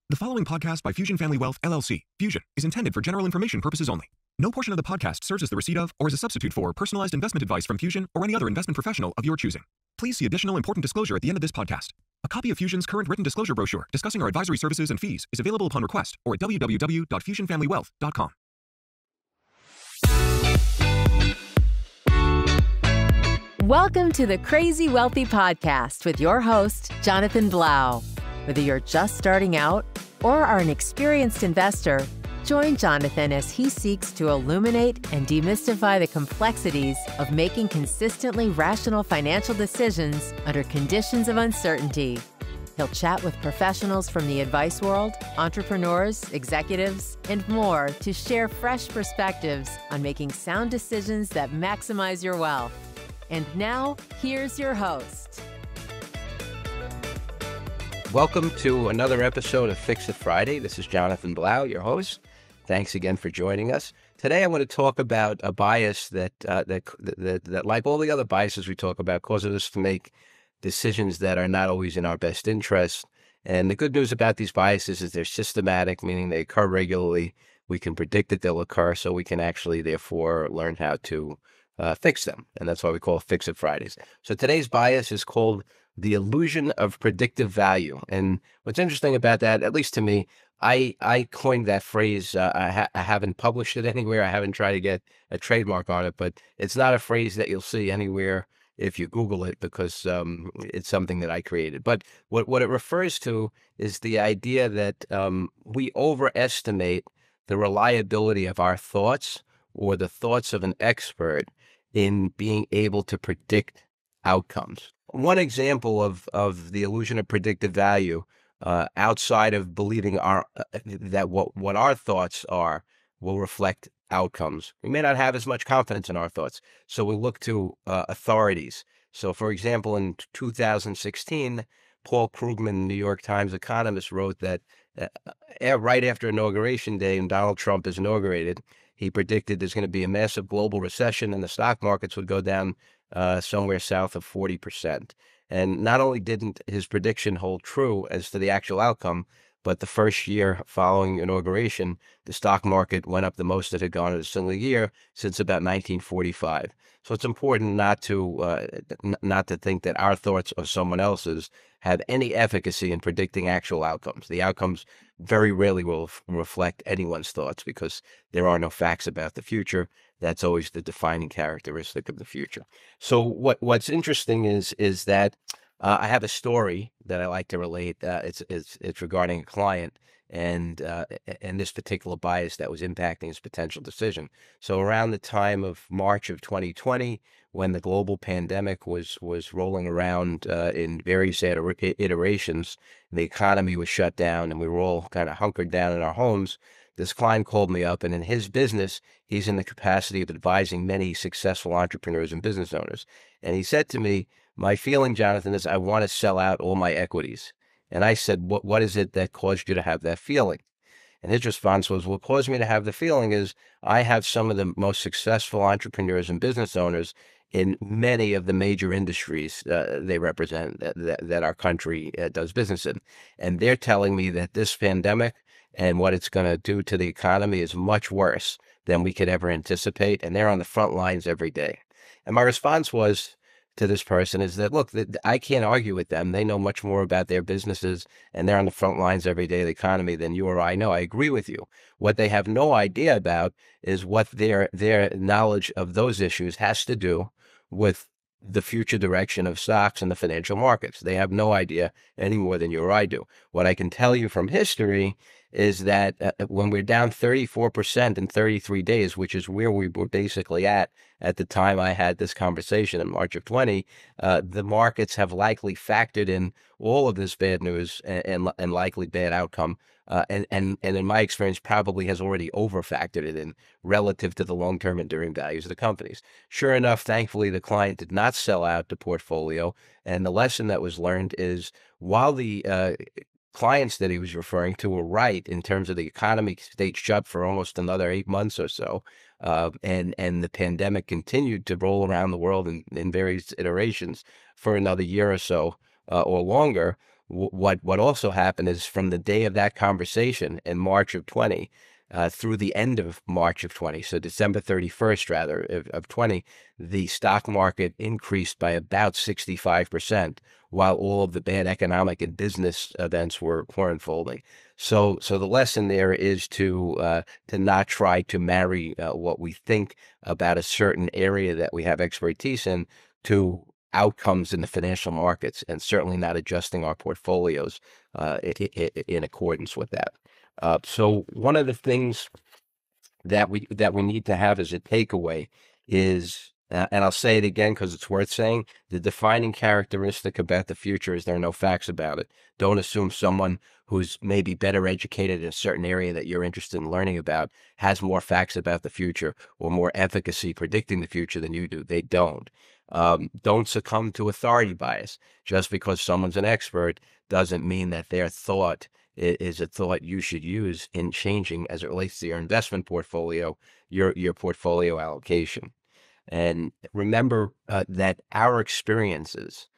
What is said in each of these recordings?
The following podcast by Fusion Family Wealth, LLC, Fusion, is intended for general information purposes only. No portion of the podcast serves as the receipt of or as a substitute for personalized investment advice from Fusion or any other investment professional of your choosing. Please see additional important disclosure at the end of this podcast. A copy of Fusion's current written disclosure brochure discussing our advisory services and fees is available upon request or at www.fusionfamilywealth.com. Welcome to the Crazy Wealthy Podcast with your host, Jonathan Blau. Whether you're just starting out or are an experienced investor, join Jonathan as he seeks to illuminate and demystify the complexities of making consistently rational financial decisions under conditions of uncertainty. He'll chat with professionals from the advice world, entrepreneurs, executives, and more to share fresh perspectives on making sound decisions that maximize your wealth. And now, here's your host. Welcome to another episode of Fix It Friday. This is Jonathan Blau, your host. Thanks again for joining us. Today, I want to talk about a bias that, like all the other biases we talk about, causes us to make decisions that are not always in our best interest. And the good news about these biases is they're systematic, meaning they occur regularly. We can predict that they'll occur, so we can actually, therefore, learn how to fix them. And that's why we call Fix It Fridays. So today's bias is called the illusion of predictive value. And what's interesting about that, at least to me, I coined that phrase. I haven't published it anywhere. I haven't tried to get a trademark on it, but it's not a phrase that you'll see anywhere if you Google it, because it's something that I created. But what it refers to is the idea that we overestimate the reliability of our thoughts or the thoughts of an expert in being able to predict outcomes. One example of the illusion of predictive value, outside of believing that what our thoughts are will reflect outcomes. We may not have as much confidence in our thoughts, so we look to authorities. So, for example, in 2016, Paul Krugman, New York Times economist, wrote that right after Inauguration Day, when Donald Trump is inaugurated, he predicted there's going to be a massive global recession and the stock markets would go down somewhere south of 40%. And not only didn't his prediction hold true as to the actual outcome, but the first year following inauguration, the stock market went up the most it had gone in a single year since about 1945. So it's important not to think that our thoughts or someone else's have any efficacy in predicting actual outcomes. The outcomes very rarely will reflect anyone's thoughts because there are no facts about the future. That's always the defining characteristic of the future. So what's interesting is that I have a story that I like to relate. It's regarding a client and this particular bias that was impacting his potential decision. So around the time of March of 2020, when the global pandemic was rolling around in various iterations, the economy was shut down and we were all kind of hunkered down in our homes. This client called me up, and in his business, he's in the capacity of advising many successful entrepreneurs and business owners. And he said to me, "My feeling, Jonathan, is I want to sell out all my equities." And I said, what is it that caused you to have that feeling? And his response was, what caused me to have the feeling is I have some of the most successful entrepreneurs and business owners in many of the major industries they represent that our country does business in. And they're telling me that this pandemic and what it's going to do to the economy is much worse than we could ever anticipate. And they're on the front lines every day. And my response was to this person is that, look, I can't argue with them. They know much more about their businesses and they're on the front lines every day of the economy than you or I know. I agree with you. What they have no idea about is what their knowledge of those issues has to do with the future direction of stocks and the financial markets. They have no idea any more than you or I do. What I can tell you from history is that when we're down 34% in 33 days, which is where we were basically at the time I had this conversation in March of 20, the markets have likely factored in all of this bad news and likely bad outcome. And in my experience, probably has already over-factored it in relative to the long-term enduring values of the companies. Sure enough, thankfully, the client did not sell out the portfolio. And the lesson that was learned is while the clients that he was referring to were right in terms of the economy stayed shut for almost another 8 months or so, and the pandemic continued to roll around the world in various iterations for another year or so or longer, what also happened is from the day of that conversation in March of 20 through the end of March of 20, so December 31st rather of 20, the stock market increased by about 65%, while all of the bad economic and business events were unfolding. So the lesson there is to not try to marry what we think about a certain area that we have expertise in to outcomes in the financial markets, and certainly not adjusting our portfolios in accordance with that. So one of the things that we need to have as a takeaway is, and I'll say it again because it's worth saying, the defining characteristic about the future is there are no facts about it. Don't assume someone who's maybe better educated in a certain area that you're interested in learning about has more facts about the future or more efficacy predicting the future than you do. They don't. Don't succumb to authority bias. Just because someone's an expert doesn't mean that their thought is a thought you should use in changing as it relates to your investment portfolio, your portfolio allocation. And remember that our experiences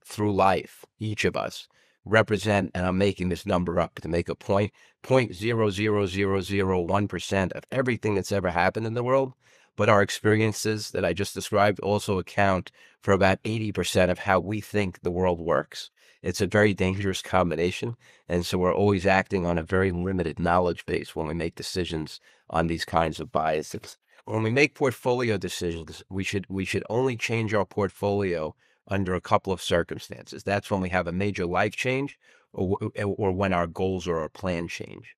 through life, each of us, represent, and I'm making this number up to make a point, 0.00001% of everything that's ever happened in the world. But our experiences that I just described also account for about 80% of how we think the world works. It's a very dangerous combination, and so we're always acting on a very limited knowledge base when we make decisions on these kinds of biases. When we make portfolio decisions, we should only change our portfolio under a couple of circumstances. That's when we have a major life change or when our goals or our plan change.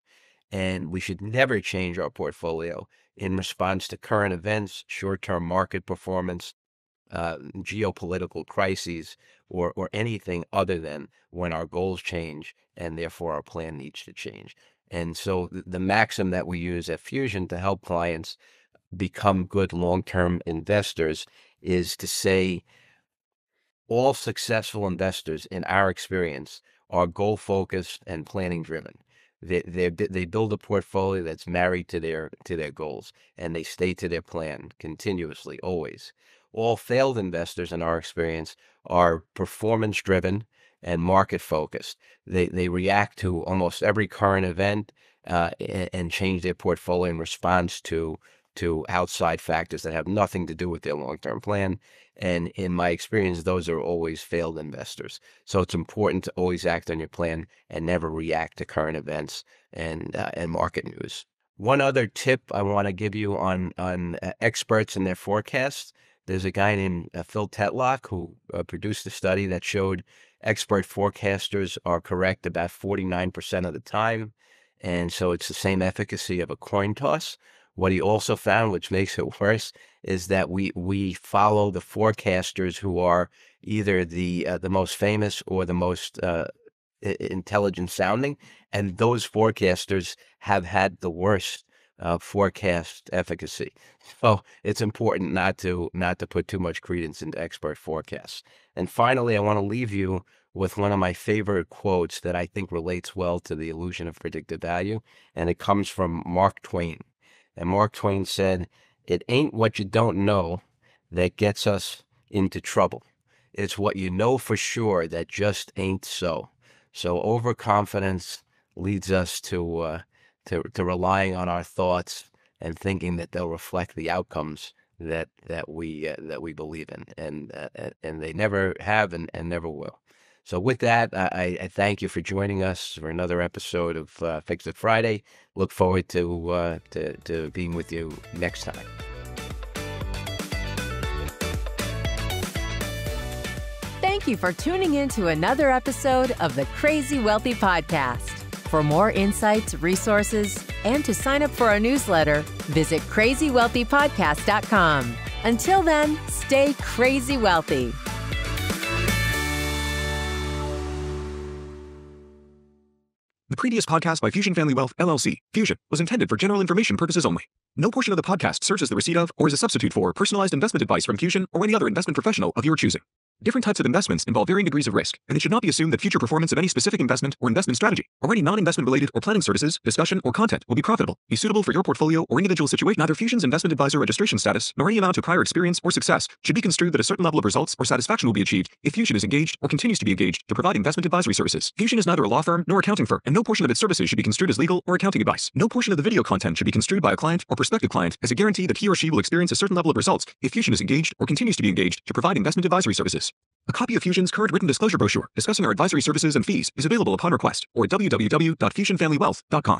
And we should never change our portfolio in response to current events, short-term market performance, geopolitical crises, or anything other than when our goals change and therefore our plan needs to change. And so the maxim that we use at Fusion to help clients become good long-term investors is to say all successful investors, in our experience, are goal-focused and planning-driven. They build a portfolio that's married to their goals, and they stay to their plan continuously, always. All failed investors, in our experience, are performance-driven and market-focused. They react to almost every current event and change their portfolio in response to outside factors that have nothing to do with their long-term plan. And in my experience, those are always failed investors. So it's important to always act on your plan and never react to current events and market news. One other tip I want to give you on experts and their forecasts. There's a guy named Phil Tetlock who produced a study that showed expert forecasters are correct about 49% of the time. And so it's the same efficacy of a coin toss. What he also found, which makes it worse, is that we follow the forecasters who are either the most famous or the most intelligent sounding, and those forecasters have had the worst forecast efficacy. So it's important not to put too much credence into expert forecasts. And finally, I want to leave you with one of my favorite quotes that I think relates well to the illusion of predictive value, and it comes from Mark Twain. And Mark Twain said, "It ain't what you don't know that gets us into trouble. It's what you know for sure that just ain't so." So overconfidence leads us to relying on our thoughts and thinking that they'll reflect the outcomes that we believe in, and they never have and never will. So with that, I thank you for joining us for another episode of Fix It Friday. Look forward to being with you next time. Thank you for tuning in to another episode of the Crazy Wealthy Podcast. For more insights, resources, and to sign up for our newsletter, visit crazywealthypodcast.com. Until then, stay crazy wealthy. The previous podcast by Fusion Family Wealth, LLC, Fusion, was intended for general information purposes only. No portion of the podcast serves as the receipt of or is a substitute for personalized investment advice from Fusion or any other investment professional of your choosing. Different types of investments involve varying degrees of risk, and it should not be assumed that future performance of any specific investment or investment strategy, or any non-investment related or planning services, discussion, or content will be profitable, be suitable for your portfolio or individual situation. Neither Fusion's investment advisor registration status, nor any amount of prior experience or success should be construed that a certain level of results or satisfaction will be achieved if Fusion is engaged or continues to be engaged to provide investment advisory services. Fusion is neither a law firm nor accounting firm, and no portion of its services should be construed as legal or accounting advice. No portion of the video content should be construed by a client or prospective client as a guarantee that he or she will experience a certain level of results if Fusion is engaged or continues to be engaged to provide investment advisory services. A copy of Fusion's current written disclosure brochure discussing our advisory services and fees is available upon request or at www.fusionfamilywealth.com.